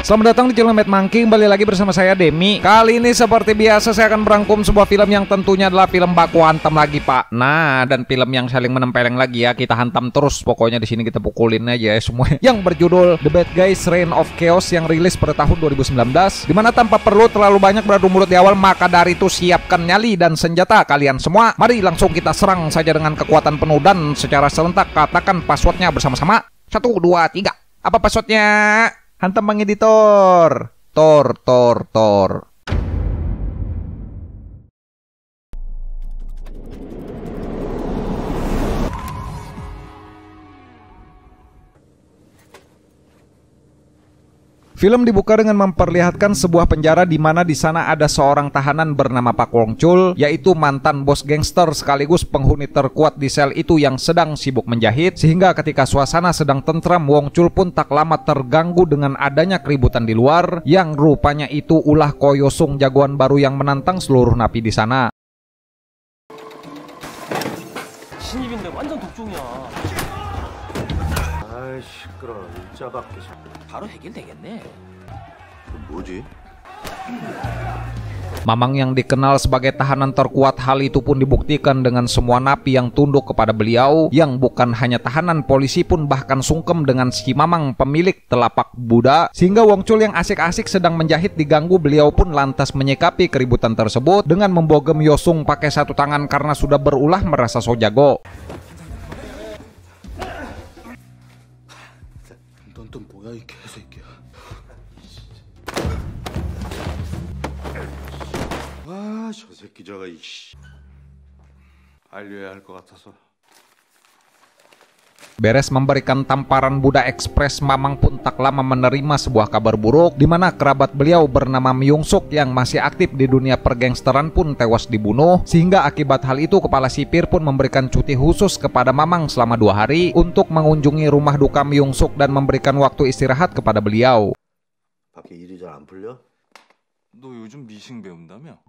Selamat datang di channel Mad Monkey, kembali lagi bersama saya Demi. Kali ini seperti biasa saya akan merangkum sebuah film yang tentunya adalah film baku hantam lagi pak. Nah, dan film yang saling menempeleng lagi ya, kita hantam terus. Pokoknya di sini kita pukulin aja ya semua. Yang berjudul The Bad Guys Reign of Chaos yang rilis pada tahun 2019. Dimana tanpa perlu terlalu banyak beradu mulut di awal, maka dari itu siapkan nyali dan senjata kalian semua. Mari langsung kita serang saja dengan kekuatan penuh dan secara serentak katakan passwordnya bersama-sama. 1, 2, 3. Apa passwordnya? Hantam Bang Editor. Tor. Film dibuka dengan memperlihatkan sebuah penjara di mana di sana ada seorang tahanan bernama Pak Wong Chul, yaitu mantan bos gangster sekaligus penghuni terkuat di sel itu yang sedang sibuk menjahit, sehingga ketika suasana sedang tentram, Wong Chul pun tak lama terganggu dengan adanya keributan di luar, yang rupanya itu ulah Ko Yosung, jagoan baru yang menantang seluruh napi di sana. 신입인데 완전 독종이야. 아이 시끄러. 일자밖에 바로 해결되겠네. 뭐지? Mamang yang dikenal sebagai tahanan terkuat, hal itu pun dibuktikan dengan semua napi yang tunduk kepada beliau, yang bukan hanya tahanan, polisi pun bahkan sungkem dengan si Mamang pemilik telapak Buddha, sehingga Wong Chul yang asik-asik sedang menjahit diganggu. Beliau pun lantas menyikapi keributan tersebut dengan membogem Yosung pakai satu tangan karena sudah berulah merasa so jago. 넌 또 뭐야 이 개새끼야. 아, 저 새끼 저거 이씨. 알려야 할 것 같아서. Beres memberikan tamparan Buddha Express, Mamang pun tak lama menerima sebuah kabar buruk di mana kerabat beliau bernama Myung Suk yang masih aktif di dunia pergangsteran pun tewas dibunuh, sehingga akibat hal itu kepala sipir pun memberikan cuti khusus kepada Mamang selama 2 hari untuk mengunjungi rumah duka Myung Suk dan memberikan waktu istirahat kepada beliau. 밖에 일이 잘 안 풀려? 너 요즘 미싱 배운다며?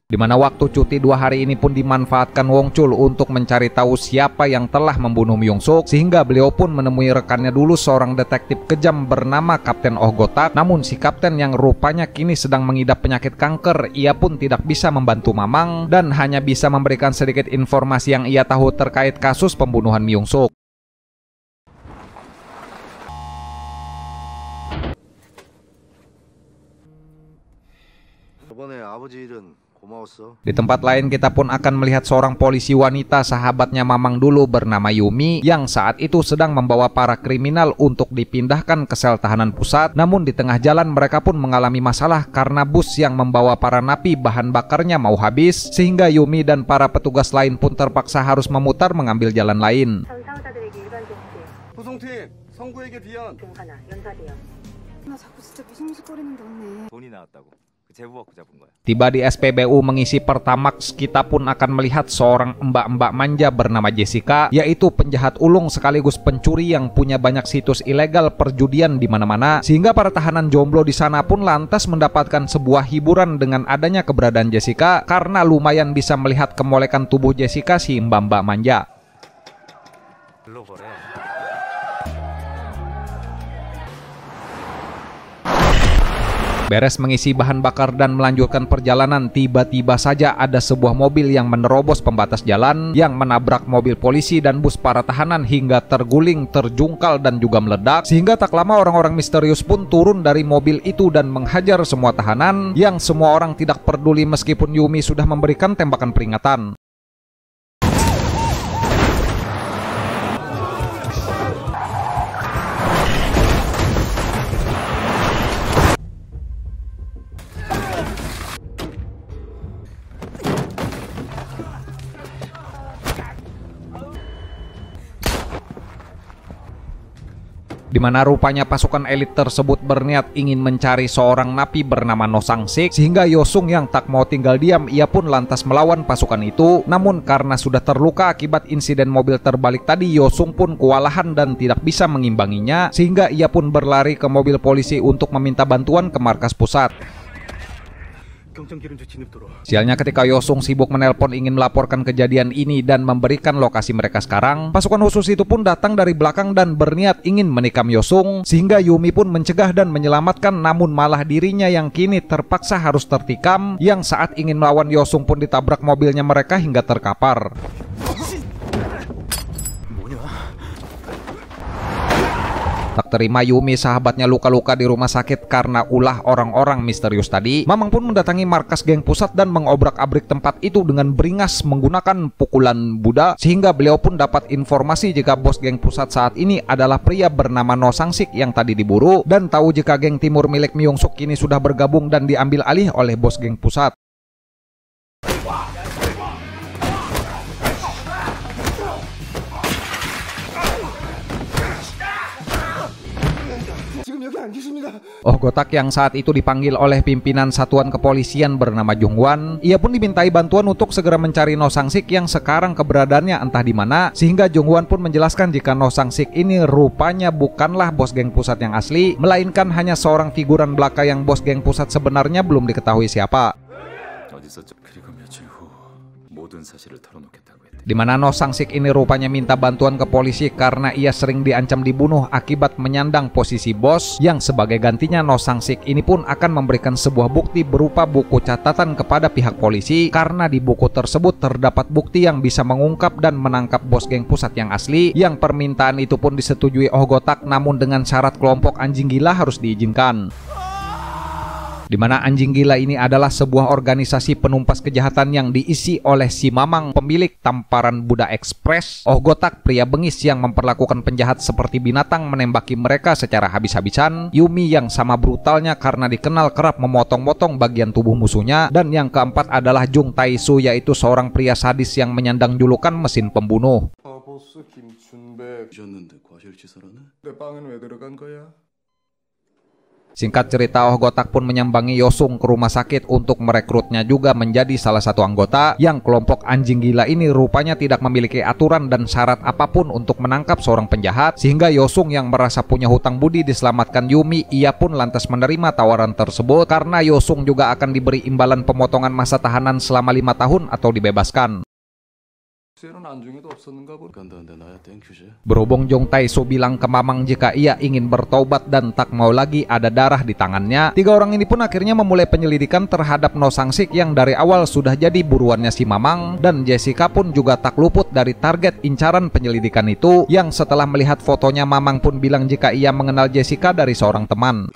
Di mana waktu cuti 2 hari ini pun dimanfaatkan Wong Chul untuk mencari tahu siapa yang telah membunuh Myung Suk, sehingga beliau pun menemui rekannya dulu, seorang detektif kejam bernama Kapten Oh Gotak. Namun si kapten yang rupanya kini sedang mengidap penyakit kanker, ia pun tidak bisa membantu Mamang dan hanya bisa memberikan sedikit informasi yang ia tahu terkait kasus pembunuhan Myung Suk. 저번에 아버지 일은 Di tempat lain kita pun akan melihat seorang polisi wanita, sahabatnya Mamang dulu, bernama Yumi, yang saat itu sedang membawa para kriminal untuk dipindahkan ke sel tahanan pusat. Namun di tengah jalan mereka pun mengalami masalah karena bus yang membawa para napi bahan bakarnya mau habis, sehingga Yumi dan para petugas lain pun terpaksa harus memutar mengambil jalan lain. Tiba di SPBU mengisi Pertamax, kita pun akan melihat seorang mbak-mbak manja bernama Jessica, yaitu penjahat ulung sekaligus pencuri yang punya banyak situs ilegal perjudian di mana-mana, sehingga para tahanan jomblo di sana pun lantas mendapatkan sebuah hiburan dengan adanya keberadaan Jessica karena lumayan bisa melihat kemolekan tubuh Jessica si mbak-mbak manja. Beres mengisi bahan bakar dan melanjutkan perjalanan, tiba-tiba saja ada sebuah mobil yang menerobos pembatas jalan yang menabrak mobil polisi dan bus para tahanan hingga terguling, terjungkal dan juga meledak, sehingga tak lama orang-orang misterius pun turun dari mobil itu dan menghajar semua tahanan, yang semua orang tidak peduli meskipun Yumi sudah memberikan tembakan peringatan. Di mana rupanya pasukan elit tersebut berniat ingin mencari seorang napi bernama No Sang Sik, sehingga Yosung yang tak mau tinggal diam, ia pun lantas melawan pasukan itu. Namun karena sudah terluka akibat insiden mobil terbalik tadi, Yosung pun kewalahan dan tidak bisa mengimbanginya, sehingga ia pun berlari ke mobil polisi untuk meminta bantuan ke markas pusat. Sialnya ketika Yosung sibuk menelpon ingin melaporkan kejadian ini dan memberikan lokasi mereka sekarang, pasukan khusus itu pun datang dari belakang dan berniat ingin menikam Yosung, sehingga Yumi pun mencegah dan menyelamatkan, namun malah dirinya yang kini terpaksa harus tertikam, yang saat ingin melawan Yosung pun ditabrak mobilnya mereka hingga terkapar. Tak terima Yumi sahabatnya luka-luka di rumah sakit karena ulah orang-orang misterius tadi, Mamang pun mendatangi markas geng pusat dan mengobrak-abrik tempat itu dengan beringas menggunakan pukulan Buddha, sehingga beliau pun dapat informasi jika bos geng pusat saat ini adalah pria bernama No Sangsik yang tadi diburu, dan tahu jika geng timur milik Myung Suk kini sudah bergabung dan diambil alih oleh bos geng pusat. Oh Gotak yang saat itu dipanggil oleh pimpinan satuan kepolisian bernama Jungwan, ia pun dimintai bantuan untuk segera mencari No Sangsik yang sekarang keberadaannya entah di mana, sehingga Jungwan pun menjelaskan jika No Sangsik ini rupanya bukanlah bos geng pusat yang asli, melainkan hanya seorang figuran belaka yang bos geng pusat sebenarnya belum diketahui siapa. Di mana No Sangsik ini rupanya minta bantuan ke polisi karena ia sering diancam dibunuh akibat menyandang posisi bos, yang sebagai gantinya No Sangsik ini pun akan memberikan sebuah bukti berupa buku catatan kepada pihak polisi, karena di buku tersebut terdapat bukti yang bisa mengungkap dan menangkap bos geng pusat yang asli, yang permintaan itu pun disetujui Oh Gotak, namun dengan syarat kelompok anjing gila harus diizinkan. Di mana anjing gila ini adalah sebuah organisasi penumpas kejahatan yang diisi oleh si Mamang, pemilik tamparan Buddha Express, Oh Gotak pria bengis yang memperlakukan penjahat seperti binatang, menembaki mereka secara habis-habisan, Yumi yang sama brutalnya karena dikenal kerap memotong-motong bagian tubuh musuhnya, dan yang keempat adalah Jung Tae-soo, yaitu seorang pria sadis yang menyandang julukan mesin pembunuh. Singkat cerita, Oh Gotak pun menyambangi Yosung ke rumah sakit untuk merekrutnya juga menjadi salah satu anggota, yang kelompok anjing gila ini rupanya tidak memiliki aturan dan syarat apapun untuk menangkap seorang penjahat, sehingga Yosung yang merasa punya hutang budi diselamatkan Yumi, ia pun lantas menerima tawaran tersebut karena Yosung juga akan diberi imbalan pemotongan masa tahanan selama 5 tahun atau dibebaskan. Berhubung Jung Tae-soo bilang ke Mamang jika ia ingin bertaubat dan tak mau lagi ada darah di tangannya, 3 orang ini pun akhirnya memulai penyelidikan terhadap No Sangsik yang dari awal sudah jadi buruannya si Mamang, dan Jessica pun juga tak luput dari target incaran penyelidikan itu, yang setelah melihat fotonya Mamang pun bilang jika ia mengenal Jessica dari seorang teman.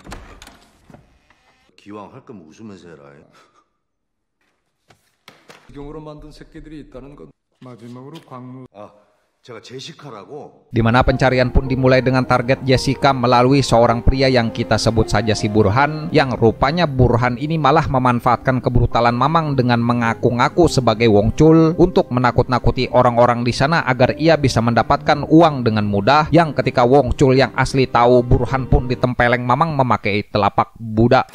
Di mana pencarian pun dimulai dengan target Jessica melalui seorang pria yang kita sebut saja si Burhan, yang rupanya Burhan ini malah memanfaatkan kebrutalan Mamang dengan mengaku-ngaku sebagai Wong Chul untuk menakut-nakuti orang-orang di sana agar ia bisa mendapatkan uang dengan mudah, yang ketika Wong Chul yang asli tahu Burhan pun ditempeleng Mamang memakai telapak Buddha.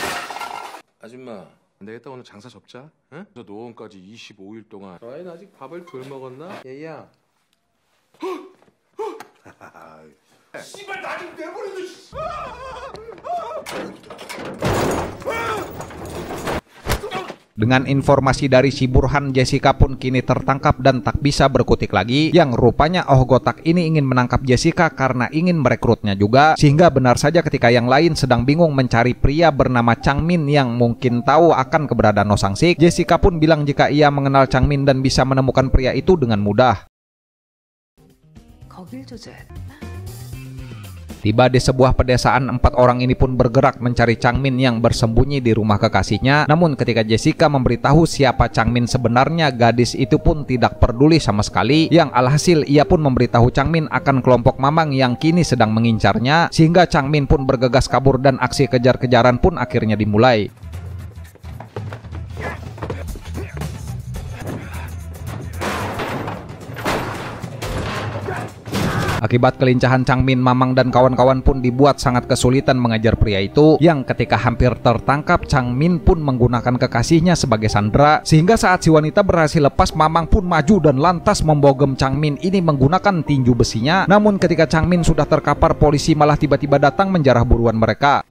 안되겠다, 오늘 장사 접자. 응? 저 노원까지 25일 동안 아이는 아직 밥을 덜 먹었나? 얘야. 씨발 나 좀 내버려둬. Dengan informasi dari si Burhan, Jessica pun kini tertangkap dan tak bisa berkutik lagi, yang rupanya Oh Gotak ini ingin menangkap Jessica karena ingin merekrutnya juga, sehingga benar saja ketika yang lain sedang bingung mencari pria bernama Changmin yang mungkin tahu akan keberadaan No Sangsik, Jessica pun bilang jika ia mengenal Changmin dan bisa menemukan pria itu dengan mudah. Tiba di sebuah pedesaan, 4 orang ini pun bergerak mencari Changmin yang bersembunyi di rumah kekasihnya. Namun ketika Jessica memberitahu siapa Changmin sebenarnya, gadis itu pun tidak peduli sama sekali, yang alhasil ia pun memberitahu Changmin akan kelompok Mamang yang kini sedang mengincarnya, sehingga Changmin pun bergegas kabur dan aksi kejar-kejaran pun akhirnya dimulai. Akibat kelincahan Changmin, Mamang dan kawan-kawan pun dibuat sangat kesulitan mengejar pria itu, yang ketika hampir tertangkap, Changmin pun menggunakan kekasihnya sebagai sandera, sehingga saat si wanita berhasil lepas, Mamang pun maju dan lantas membogem Changmin ini menggunakan tinju besinya. Namun ketika Changmin sudah terkapar, polisi malah tiba-tiba datang menjarah buruan mereka.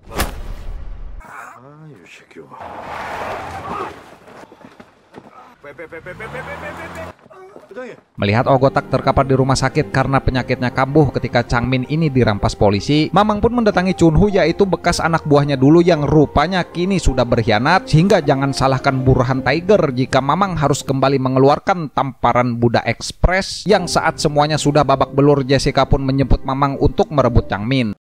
Melihat Ogotak terkapar di rumah sakit karena penyakitnya kambuh ketika Changmin ini dirampas polisi, Mamang pun mendatangi Chunhu, yaitu bekas anak buahnya dulu yang rupanya kini sudah berkhianat, sehingga jangan salahkan Burhan Tiger jika Mamang harus kembali mengeluarkan tamparan Buddha Express yang saat semuanya sudah babak belur. Jessica pun menjemput Mamang untuk merebut Changmin.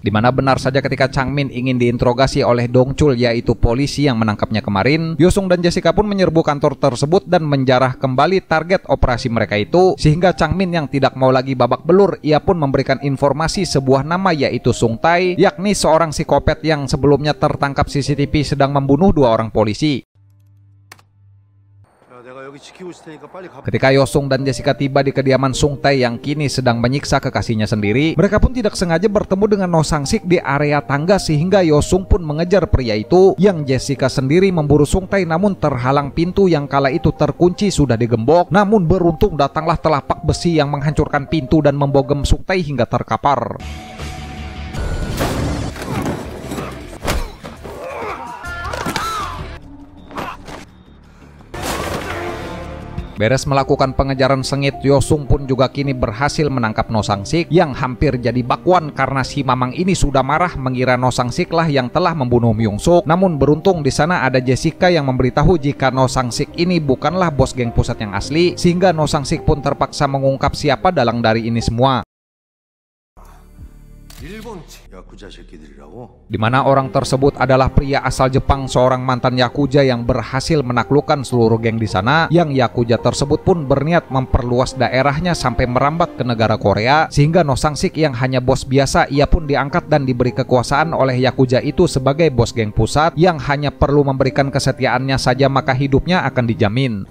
Dimana benar saja ketika Changmin ingin diinterogasi oleh Dongchul, yaitu polisi yang menangkapnya kemarin, Yosung dan Jessica pun menyerbu kantor tersebut dan menjarah kembali target operasi mereka itu, sehingga Changmin yang tidak mau lagi babak belur, ia pun memberikan informasi sebuah nama, yaitu Sung Tai, yakni seorang psikopat yang sebelumnya tertangkap CCTV sedang membunuh 2 orang polisi. Ketika Yosung dan Jessica tiba di kediaman Sung Tai yang kini sedang menyiksa kekasihnya sendiri, mereka pun tidak sengaja bertemu dengan No Sang-sik di area tangga, sehingga Yosung pun mengejar pria itu, yang Jessica sendiri memburu Sung Tai namun terhalang pintu yang kala itu terkunci sudah digembok. Namun beruntung datanglah telapak besi yang menghancurkan pintu dan membogem Sung Tai hingga terkapar. Beres melakukan pengejaran sengit, Yosung pun juga kini berhasil menangkap No Sang-sik yang hampir jadi bakwan karena si Mamang ini sudah marah mengira No Sang-sik lah yang telah membunuh Myung-suk. Namun beruntung di sana ada Jessica yang memberitahu jika No Sang-sik ini bukanlah bos geng pusat yang asli, sehingga No Sang-sik pun terpaksa mengungkap siapa dalang dari ini semua. Di mana orang tersebut adalah pria asal Jepang, seorang mantan Yakuza yang berhasil menaklukkan seluruh geng di sana, yang Yakuza tersebut pun berniat memperluas daerahnya sampai merambat ke negara Korea, sehingga No Sang-sik yang hanya bos biasa, ia pun diangkat dan diberi kekuasaan oleh Yakuza itu sebagai bos geng pusat yang hanya perlu memberikan kesetiaannya saja maka hidupnya akan dijamin.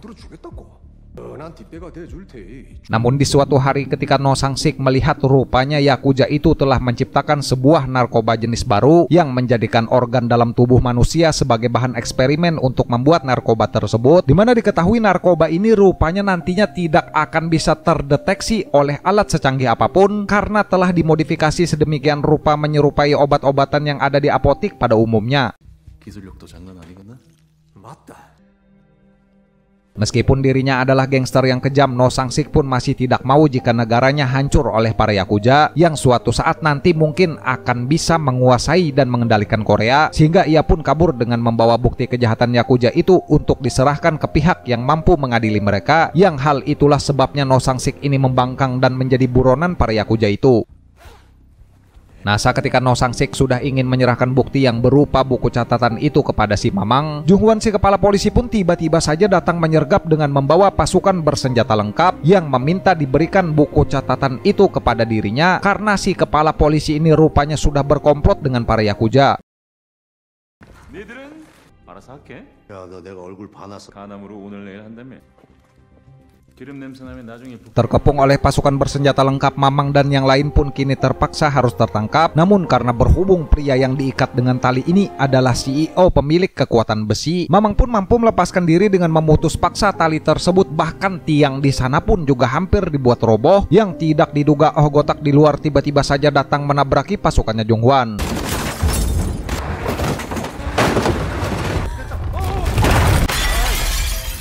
Namun di suatu hari ketika No Sang-sik melihat rupanya Yakuza itu telah menciptakan sebuah narkoba jenis baru yang menjadikan organ dalam tubuh manusia sebagai bahan eksperimen untuk membuat narkoba tersebut, dimana diketahui narkoba ini rupanya nantinya tidak akan bisa terdeteksi oleh alat secanggih apapun karena telah dimodifikasi sedemikian rupa menyerupai obat-obatan yang ada di apotik pada umumnya. Meskipun dirinya adalah gangster yang kejam, No Sang-sik pun masih tidak mau jika negaranya hancur oleh para Yakuza yang suatu saat nanti mungkin akan bisa menguasai dan mengendalikan Korea, sehingga ia pun kabur dengan membawa bukti kejahatan Yakuza itu untuk diserahkan ke pihak yang mampu mengadili mereka, yang hal itulah sebabnya No Sang-sik ini membangkang dan menjadi buronan para Yakuza itu. Nah, ketika No Sang-sik sudah ingin menyerahkan bukti yang berupa buku catatan itu kepada si Mamang, Jung-hwan si kepala polisi pun tiba-tiba saja datang menyergap dengan membawa pasukan bersenjata lengkap yang meminta diberikan buku catatan itu kepada dirinya karena si kepala polisi ini rupanya sudah berkomplot dengan para Yakuza. 니들은 알아서 할게. 야, 너 내가 얼굴 봐놨어. 간암으로 오늘 내일 한다며. 기름 냄새 나면 나중에 Terkepung oleh pasukan bersenjata lengkap, Mamang dan yang lain pun kini terpaksa harus tertangkap. Namun karena berhubung pria yang diikat dengan tali ini adalah CEO pemilik kekuatan besi, Mamang pun mampu melepaskan diri dengan memutus paksa tali tersebut. Bahkan tiang di sana pun juga hampir dibuat roboh, yang tidak diduga Ogotak di luar tiba-tiba saja datang menabraki pasukannya Jung-hwan.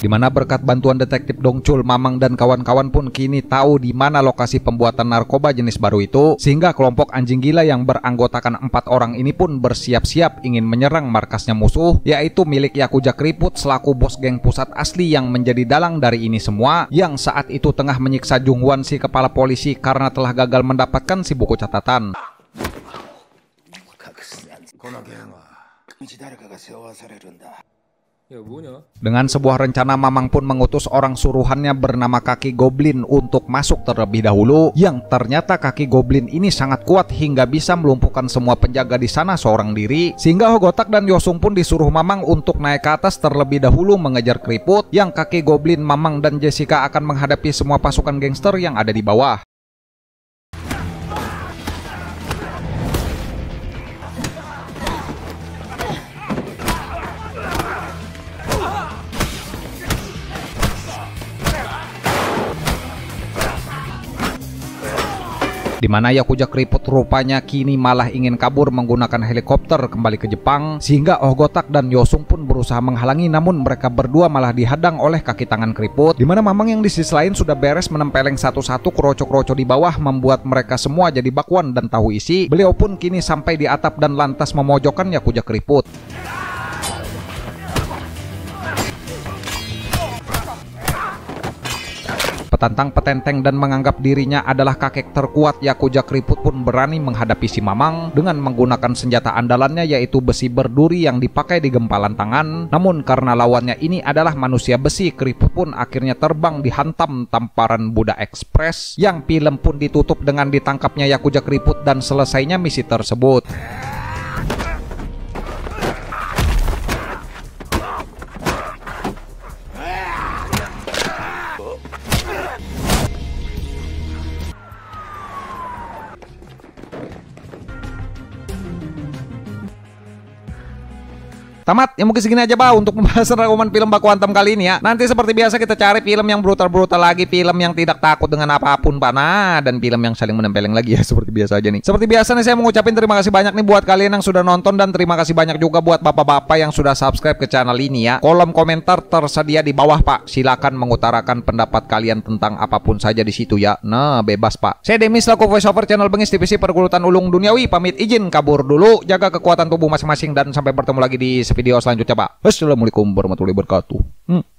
Di mana berkat bantuan detektif Dongchul, Mamang dan kawan-kawan pun kini tahu di mana lokasi pembuatan narkoba jenis baru itu, sehingga kelompok anjing gila yang beranggotakan 4 orang ini pun bersiap-siap ingin menyerang markasnya musuh, yaitu milik Yakuza Keriput selaku bos geng pusat asli yang menjadi dalang dari ini semua, yang saat itu tengah menyiksa Jung-hwan si kepala polisi karena telah gagal mendapatkan si buku catatan. Dengan sebuah rencana, Mamang pun mengutus orang suruhannya bernama Kaki Goblin untuk masuk terlebih dahulu, yang ternyata Kaki Goblin ini sangat kuat hingga bisa melumpuhkan semua penjaga di sana seorang diri, sehingga Ogotak dan Yosung pun disuruh Mamang untuk naik ke atas terlebih dahulu mengejar Keriput, yang Kaki Goblin, Mamang dan Jessica akan menghadapi semua pasukan gangster yang ada di bawah. di mana Yakuza keriput rupanya kini malah ingin kabur menggunakan helikopter kembali ke Jepang, sehingga Ohgotak dan Yosung pun berusaha menghalangi, namun mereka berdua malah dihadang oleh kaki tangan keriput, di mana Mamang yang di sisi lain sudah beres menempeleng satu-satu kroco-kroco di bawah, membuat mereka semua jadi bakwan dan tahu isi. Beliau pun kini sampai di atap dan lantas memojokkan Yakuza keriput. Petantang petenteng dan menganggap dirinya adalah kakek terkuat, Yakuza keriput pun berani menghadapi si Mamang dengan menggunakan senjata andalannya, yaitu besi berduri yang dipakai di gempalan tangan. Namun karena lawannya ini adalah manusia besi, keriput pun akhirnya terbang dihantam tamparan Buddha Express, yang film pun ditutup dengan ditangkapnya Yakuza keriput dan selesainya misi tersebut. Tamat, ya mungkin segini aja Pak untuk pembahasan rangkuman film Baku Hantam kali ini ya. Nanti seperti biasa kita cari film yang brutal-brutal lagi, film yang tidak takut dengan apapun Pak. Nah, dan film yang saling menempeleng lagi ya, seperti biasa aja nih. Seperti biasa nih saya mengucapin terima kasih banyak nih buat kalian yang sudah nonton, dan terima kasih banyak juga buat bapak-bapak yang sudah subscribe ke channel ini ya. Kolom komentar tersedia di bawah Pak. Silakan mengutarakan pendapat kalian tentang apapun saja di situ ya. Nah, bebas Pak. Saya Demis selaku voiceover channel Bengis TVC Pergulutan Ulung Duniawi pamit izin kabur dulu. Jaga kekuatan tubuh masing-masing dan sampai bertemu lagi di video selanjutnya Pak. Wassalamualaikum warahmatullahi wabarakatuh.